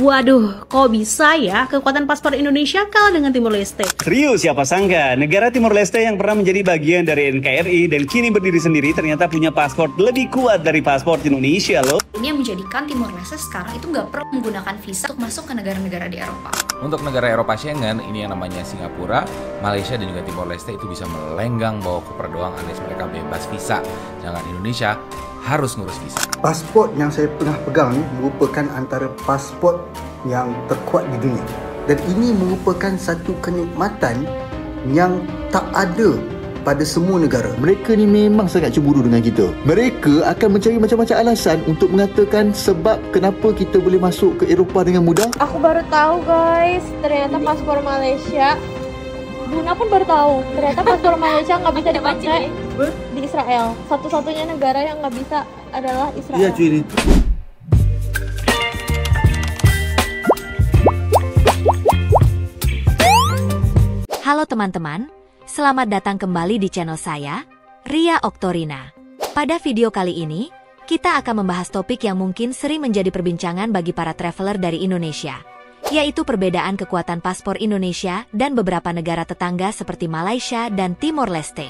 Waduh, kok bisa ya kekuatan paspor Indonesia kalah dengan Timor Leste? Serius, siapa sangka negara Timor Leste yang pernah menjadi bagian dari NKRI dan kini berdiri sendiri ternyata punya paspor lebih kuat dari paspor Indonesia loh. Ini yang menjadikan Timor Leste sekarang itu nggak perlu menggunakan visa untuk masuk ke negara-negara di Eropa. Untuk negara Eropa Schengen, ini yang namanya Singapura, Malaysia dan juga Timor Leste itu bisa melenggang bawa koper doang alias mereka bebas visa. Jangan Indonesia harus ngurus visa. Pasport yang saya pernah pegang ni merupakan antara pasport yang terkuat di dunia. Dan ini merupakan satu kenikmatan yang tak ada pada semua negara. Mereka ni memang sangat cemburu dengan kita. Mereka akan mencari macam-macam alasan untuk mengatakan sebab kenapa kita boleh masuk ke Eropah dengan mudah. Aku baru tahu guys, ternyata paspor Malaysia, Buna pun baru tahu, ternyata paspor Malaysia nggak bisa dipakai di Israel. Satu-satunya negara yang nggak bisa adalah Israel. Iya cuy ini. Halo teman-teman, selamat datang kembali di channel saya, Ria Oktorina. Pada video kali ini, kita akan membahas topik yang mungkin sering menjadi perbincangan bagi para traveler dari Indonesia, yaitu perbedaan kekuatan paspor Indonesia dan beberapa negara tetangga seperti Malaysia dan Timor Leste.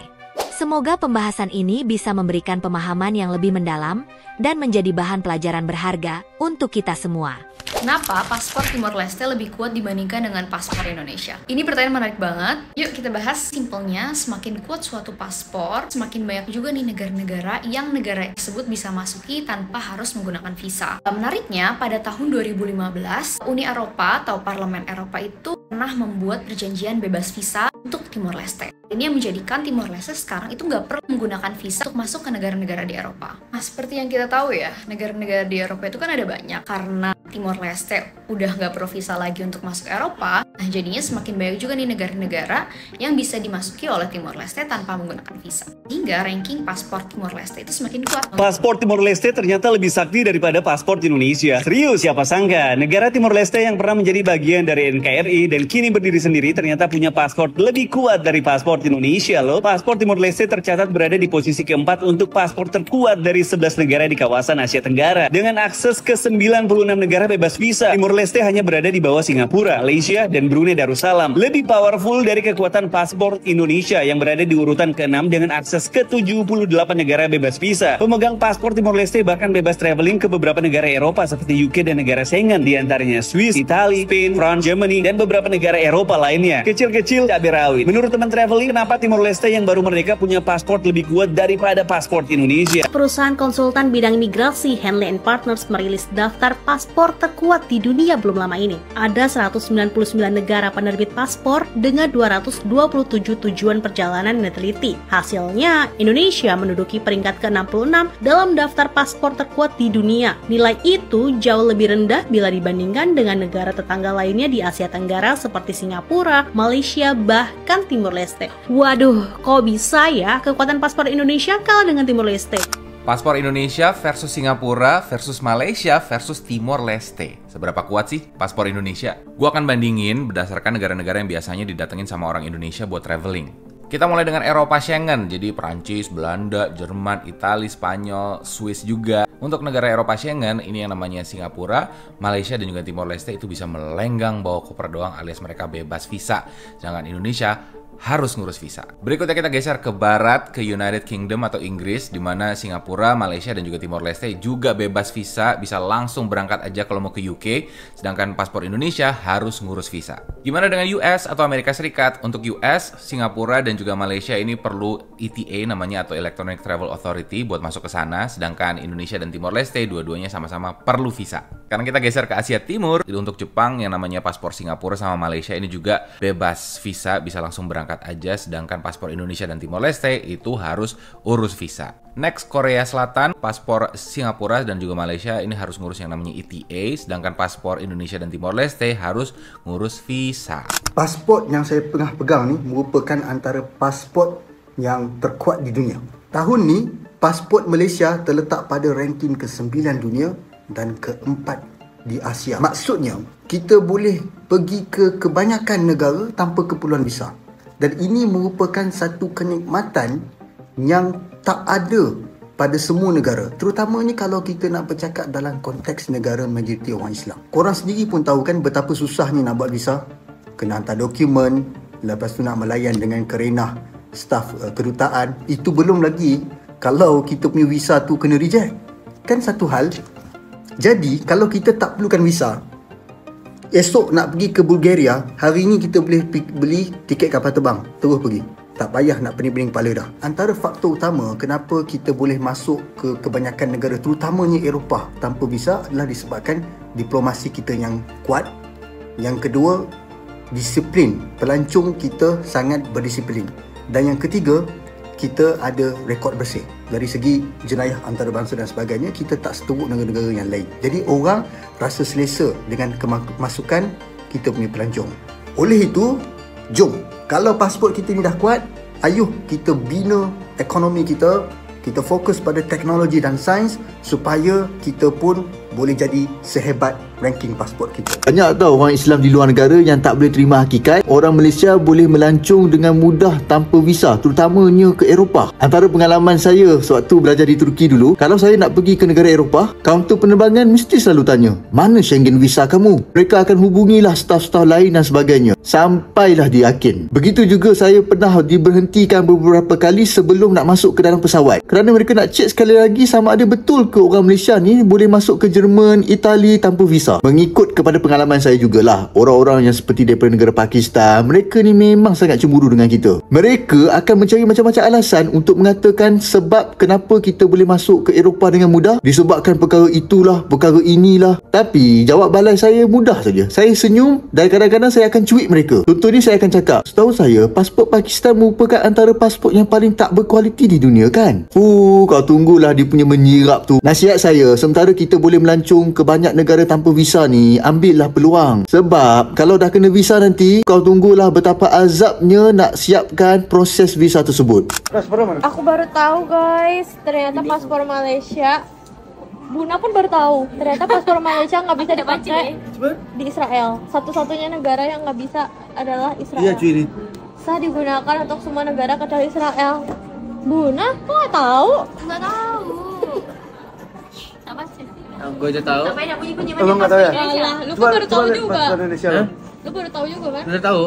Semoga pembahasan ini bisa memberikan pemahaman yang lebih mendalam dan menjadi bahan pelajaran berharga untuk kita semua. Kenapa paspor Timor Leste lebih kuat dibandingkan dengan paspor Indonesia? Ini pertanyaan menarik banget. Yuk kita bahas. Simpelnya, semakin kuat suatu paspor, semakin banyak juga nih negara-negara yang negara tersebut bisa masuki tanpa harus menggunakan visa. Menariknya, pada tahun 2015, Uni Eropa atau Parlemen Eropa itu pernah membuat perjanjian bebas visa untuk Timor Leste. Ini yang menjadikan Timor Leste sekarang itu nggak perlu menggunakan visa untuk masuk ke negara-negara di Eropa. Nah, seperti yang kita tahu ya, negara-negara di Eropa itu kan ada banyak. Karena Timor Leste udah nggak perlu visa lagi untuk masuk Eropa, nah jadinya semakin banyak juga nih negara-negara yang bisa dimasuki oleh Timor Leste tanpa menggunakan visa. Hingga ranking paspor Timor Leste itu semakin kuat. Paspor Timor Leste ternyata lebih sakti daripada paspor Indonesia. Serius, siapa sangka negara Timor Leste yang pernah menjadi bagian dari NKRI dan kini berdiri sendiri ternyata punya paspor lebih kuat dari paspor Indonesia loh. Paspor Timor Leste tercatat berada di posisi keempat untuk paspor terkuat dari 11 negara di kawasan Asia Tenggara. Dengan akses ke 96 negara bebas visa, Timor Leste hanya berada di bawah Singapura, Malaysia, dan Brunei Darussalam. Lebih powerful dari kekuatan paspor Indonesia yang berada di urutan ke-6 dengan akses ke 78 negara bebas visa. Pemegang paspor Timor Leste bahkan bebas traveling ke beberapa negara Eropa seperti UK dan negara Schengen, diantaranya Swiss, Italia, Spain, France, Germany, dan beberapa negara Eropa lainnya. Kecil-kecil cabai rawit. Menurut teman traveling, kenapa Timor Leste yang baru merdeka punya paspor lebih kuat daripada paspor Indonesia? Perusahaan konsultan bidang migrasi Henley & Partners merilis daftar paspor terkuat di dunia belum lama ini. Ada 199 negara penerbit paspor dengan 227 tujuan perjalanan yang diteliti. Hasilnya, Indonesia menduduki peringkat ke-66 dalam daftar paspor terkuat di dunia. Nilai itu jauh lebih rendah bila dibandingkan dengan negara tetangga lainnya di Asia Tenggara seperti Singapura, Malaysia, bahkan Timor Leste. Waduh, kok bisa ya kekuatan paspor Indonesia kalah dengan Timor Leste? Paspor Indonesia versus Singapura versus Malaysia versus Timor Leste. Seberapa kuat sih paspor Indonesia? Gua akan bandingin berdasarkan negara-negara yang biasanya didatengin sama orang Indonesia buat traveling. Kita mulai dengan Eropa Schengen, jadi Perancis, Belanda, Jerman, Italia, Spanyol, Swiss juga. Untuk negara Eropa Schengen, ini yang namanya Singapura, Malaysia, dan juga Timor Leste itu bisa melenggang bawa koper doang alias mereka bebas visa. Jangan Indonesia harus ngurus visa. Berikutnya kita geser ke barat, ke United Kingdom atau Inggris, di mana Singapura, Malaysia, dan juga Timor Leste juga bebas visa, bisa langsung berangkat aja kalau mau ke UK, sedangkan paspor Indonesia harus ngurus visa. Gimana dengan US atau Amerika Serikat? Untuk US, Singapura, dan juga Malaysia ini perlu ETA namanya atau Electronic Travel Authority buat masuk ke sana, sedangkan Indonesia dan Timor Leste dua-duanya sama-sama perlu visa. Sekarang kita geser ke Asia Timur. Untuk Jepang yang namanya paspor Singapura sama Malaysia ini juga bebas visa, bisa langsung berangkat aja, sedangkan paspor Indonesia dan Timor Leste itu harus urus visa. Next, Korea Selatan, paspor Singapura dan juga Malaysia ini harus ngurus yang namanya ETA, sedangkan paspor Indonesia dan Timor Leste harus ngurus visa. Pasport yang saya pernah pegang ni merupakan antara pasport yang terkuat di dunia. Tahun ni, pasport Malaysia terletak pada ranking ke-9 dunia dan ke-4 di Asia. Maksudnya, kita boleh pergi ke kebanyakan negara tanpa keperluan visa. Dan ini merupakan satu kenikmatan yang tak ada pada semua negara, terutamanya kalau kita nak bercakap dalam konteks negara majoriti orang Islam. Korang sendiri pun tahu kan betapa susahnya nak buat visa. Kena hantar dokumen, lepas tu nak melayan dengan kerenah staf kedutaan. Itu belum lagi kalau kita punya visa tu kena reject. Kan satu hal. Jadi kalau kita tak perlukan visa, esok nak pergi ke Bulgaria, hari ni kita boleh beli tiket kapal terbang, terus pergi. Tak payah nak pening-pening kepala dah. Antara faktor utama kenapa kita boleh masuk ke kebanyakan negara, terutamanya Eropah, tanpa visa adalah disebabkan diplomasi kita yang kuat. Yang kedua, disiplin. Pelancong kita sangat berdisiplin. Dan yang ketiga, kita ada rekod bersih. Dari segi jenayah antarabangsa dan sebagainya, kita tak seteruk dengan negara yang lain. Jadi orang rasa selesa dengan kemasukan kita punya pelancong. Oleh itu, jom, kalau pasport kita ni dah kuat, ayuh kita bina ekonomi kita, kita fokus pada teknologi dan sains supaya kita pun boleh jadi sehebat ranking pasport kita. Banyak tau orang Islam di luar negara yang tak boleh terima hakikat orang Malaysia boleh melancong dengan mudah tanpa visa, terutamanya ke Eropah. Antara pengalaman saya sewaktu belajar di Turki dulu, kalau saya nak pergi ke negara Eropah, kaunter penerbangan mesti selalu tanya, mana Schengen visa kamu? Mereka akan hubungilah staf-staf lain dan sebagainya, sampailah dia yakin. Begitu juga saya pernah diberhentikan beberapa kali sebelum nak masuk ke dalam pesawat, kerana mereka nak cek sekali lagi sama ada betul ke orang Malaysia ni boleh masuk ke Jerman, Itali tanpa visa. Mengikut kepada pengalaman saya jugalah, orang-orang yang seperti daripada negara Pakistan, mereka ni memang sangat cemburu dengan kita. Mereka akan mencari macam-macam alasan untuk mengatakan sebab kenapa kita boleh masuk ke Eropah dengan mudah, disebabkan perkara itulah, perkara inilah. Tapi jawab balai saya mudah saja. Saya senyum dan kadang-kadang saya akan cuit mereka. Contohnya saya akan cakap, setahu saya pasport Pakistan merupakan antara pasport yang paling tak berkualiti di dunia kan? Kau tunggulah dia punya menyirap tu. Nasihat saya, sementara kita boleh melancong ke banyak negara tanpa visa ni, ambillah peluang. Sebab kalau dah kena visa nanti, kau tunggulah betapa azabnya nak siapkan proses visa tersebut. Aku baru tahu guys, ternyata paspor Malaysia. Buna pun baru tahu, ternyata paspor Malaysia nggak bisa dipakai di Israel. Satu-satunya negara yang nggak bisa adalah Israel. Iya cuy ini. Sah digunakan untuk semua negara kecuali Israel. Buna, kok nggak tahu? Nggak tahu. Apa sih? Aku aja tahu. Sampai nak bunyi-bunyi Emang nggak tahu ya? Alah, lu kan baru tahu juga. Paspor Indonesia. Lu baru tahu juga kan? Bener tahu.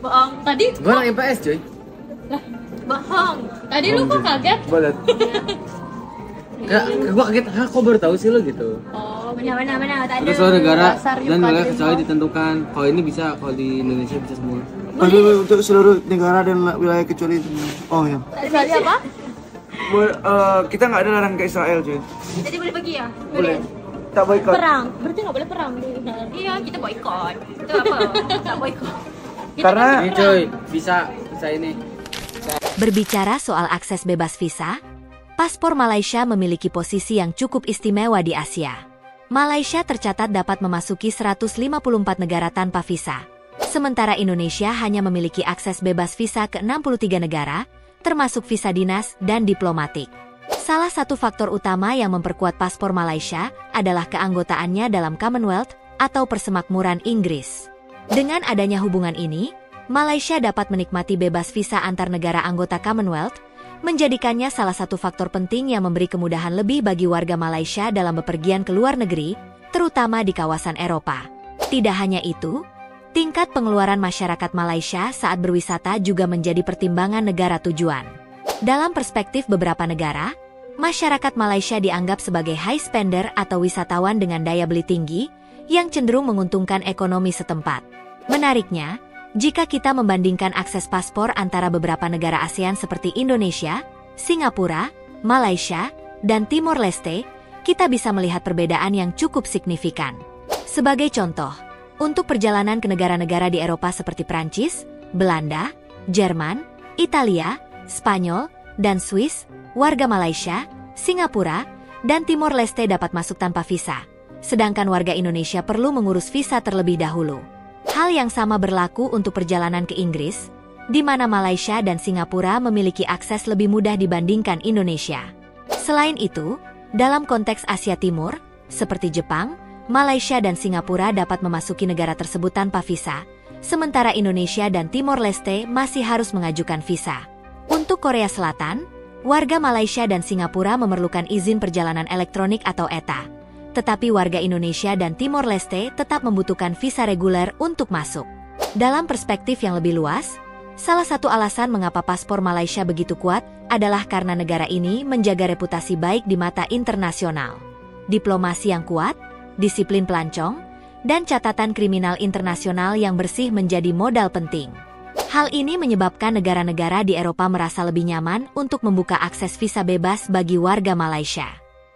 Bohong. Tadi Gua anak IPS cuy. lah, bohong. Tadi lu kok kaget? Boleh. Gua kaget, kok baru tahu sih lo gitu. Oh, Mana tadi. Terus seluruh negara dan wilayah kecuali ditentukan. Kalau ini bisa, kalau di Indonesia bisa semua. Untuk seluruh negara dan wilayah kecuali itu. Oh ya. Kecuali apa? Kita nggak ada larang ke Israel cuy. Jadi boleh pergi ya? Boleh. Tak boikot. Perang. Berarti nggak boleh perang di Israel. Iya, kita boykot. Itu apa? Tak boykot. Karena ini cuy, bisa ini. Berbicara soal akses bebas visa, paspor Malaysia memiliki posisi yang cukup istimewa di Asia. Malaysia tercatat dapat memasuki 154 negara tanpa visa. Sementara Indonesia hanya memiliki akses bebas visa ke 63 negara, termasuk visa dinas dan diplomatik. Salah satu faktor utama yang memperkuat paspor Malaysia adalah keanggotaannya dalam Commonwealth atau Persemakmuran Inggris. Dengan adanya hubungan ini, Malaysia dapat menikmati bebas visa antar negara anggota Commonwealth, menjadikannya salah satu faktor penting yang memberi kemudahan lebih bagi warga Malaysia dalam bepergian ke luar negeri, terutama di kawasan Eropah. Tidak hanya itu, tingkat pengeluaran masyarakat Malaysia saat berwisata juga menjadi pertimbangan negara tujuan. Dalam perspektif beberapa negara, masyarakat Malaysia dianggap sebagai high spender atau wisatawan dengan daya beli tinggi, yang cenderung menguntungkan ekonomi setempat. Menariknya, jika kita membandingkan akses paspor antara beberapa negara ASEAN seperti Indonesia, Singapura, Malaysia, dan Timor Leste, kita bisa melihat perbedaan yang cukup signifikan. Sebagai contoh, untuk perjalanan ke negara-negara di Eropa seperti Prancis, Belanda, Jerman, Italia, Spanyol, dan Swiss, warga Malaysia, Singapura, dan Timor Leste dapat masuk tanpa visa, sedangkan warga Indonesia perlu mengurus visa terlebih dahulu. Hal yang sama berlaku untuk perjalanan ke Inggris, di mana Malaysia dan Singapura memiliki akses lebih mudah dibandingkan Indonesia. Selain itu, dalam konteks Asia Timur, seperti Jepang, Malaysia dan Singapura dapat memasuki negara tersebut tanpa visa, sementara Indonesia dan Timor Leste masih harus mengajukan visa. Untuk Korea Selatan, Warga Malaysia dan Singapura memerlukan izin perjalanan elektronik atau ETA. Tetapi warga Indonesia dan Timor Leste tetap membutuhkan visa reguler untuk masuk. Dalam perspektif yang lebih luas, salah satu alasan mengapa paspor Malaysia begitu kuat adalah karena negara ini menjaga reputasi baik di mata internasional. Diplomasi yang kuat, disiplin pelancong, dan catatan kriminal internasional yang bersih menjadi modal penting. Hal ini menyebabkan negara-negara di Eropa merasa lebih nyaman untuk membuka akses visa bebas bagi warga Malaysia.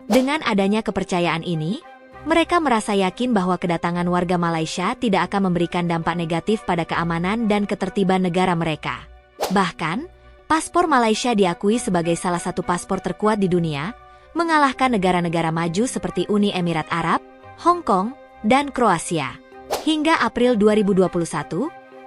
Dengan adanya kepercayaan ini, mereka merasa yakin bahwa kedatangan warga Malaysia tidak akan memberikan dampak negatif pada keamanan dan ketertiban negara mereka. Bahkan, paspor Malaysia diakui sebagai salah satu paspor terkuat di dunia, mengalahkan negara-negara maju seperti Uni Emirat Arab, Hong Kong, dan Kroasia. Hingga April 2021,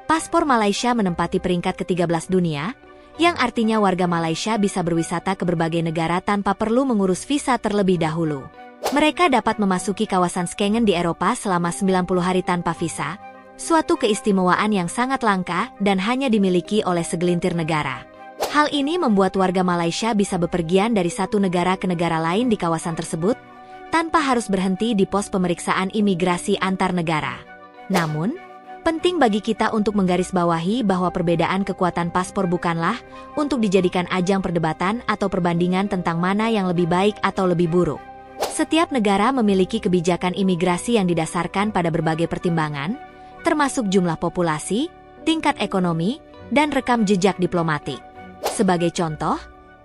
paspor Malaysia menempati peringkat ke-13 dunia, yang artinya warga Malaysia bisa berwisata ke berbagai negara tanpa perlu mengurus visa terlebih dahulu. Mereka dapat memasuki kawasan Schengen di Eropa selama 90 hari tanpa visa, suatu keistimewaan yang sangat langka dan hanya dimiliki oleh segelintir negara. Hal ini membuat warga Malaysia bisa bepergian dari satu negara ke negara lain di kawasan tersebut, tanpa harus berhenti di pos pemeriksaan imigrasi antar negara. Namun, penting bagi kita untuk menggarisbawahi bahwa perbedaan kekuatan paspor bukanlah untuk dijadikan ajang perdebatan atau perbandingan tentang mana yang lebih baik atau lebih buruk. Setiap negara memiliki kebijakan imigrasi yang didasarkan pada berbagai pertimbangan, termasuk jumlah populasi, tingkat ekonomi, dan rekam jejak diplomatik. Sebagai contoh,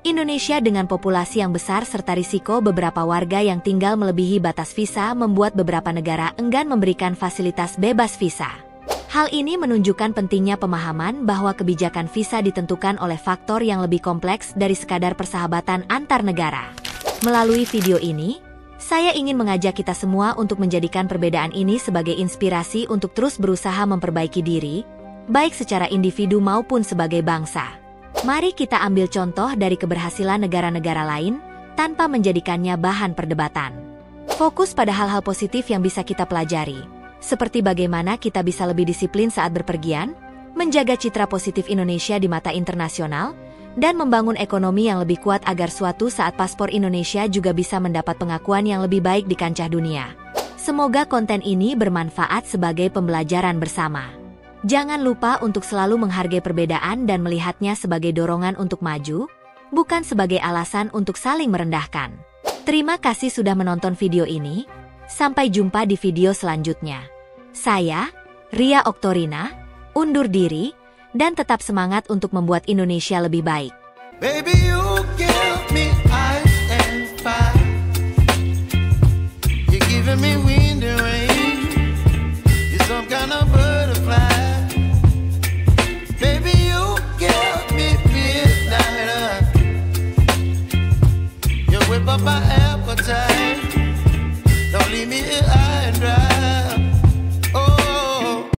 Indonesia dengan populasi yang besar serta risiko beberapa warga yang tinggal melebihi batas visa membuat beberapa negara enggan memberikan fasilitas bebas visa. Hal ini menunjukkan pentingnya pemahaman bahwa kebijakan visa ditentukan oleh faktor yang lebih kompleks dari sekadar persahabatan antar negara. Melalui video ini, saya ingin mengajak kita semua untuk menjadikan perbedaan ini sebagai inspirasi untuk terus berusaha memperbaiki diri, baik secara individu maupun sebagai bangsa. Mari kita ambil contoh dari keberhasilan negara-negara lain, tanpa menjadikannya bahan perdebatan. Fokus pada hal-hal positif yang bisa kita pelajari, seperti bagaimana kita bisa lebih disiplin saat berpergian, menjaga citra positif Indonesia di mata internasional, dan membangun ekonomi yang lebih kuat agar suatu saat paspor Indonesia juga bisa mendapat pengakuan yang lebih baik di kancah dunia. Semoga konten ini bermanfaat sebagai pembelajaran bersama. Jangan lupa untuk selalu menghargai perbedaan dan melihatnya sebagai dorongan untuk maju, bukan sebagai alasan untuk saling merendahkan. Terima kasih sudah menonton video ini. Sampai jumpa di video selanjutnya. Saya, Ria Oktorina, undur diri, dan tetap semangat untuk membuat Indonesia lebih baik. Baby, you give me ice and fire. You're giving me wind and rain. You're some kind of butterfly. Baby, you give me midnight. You whip up my ass.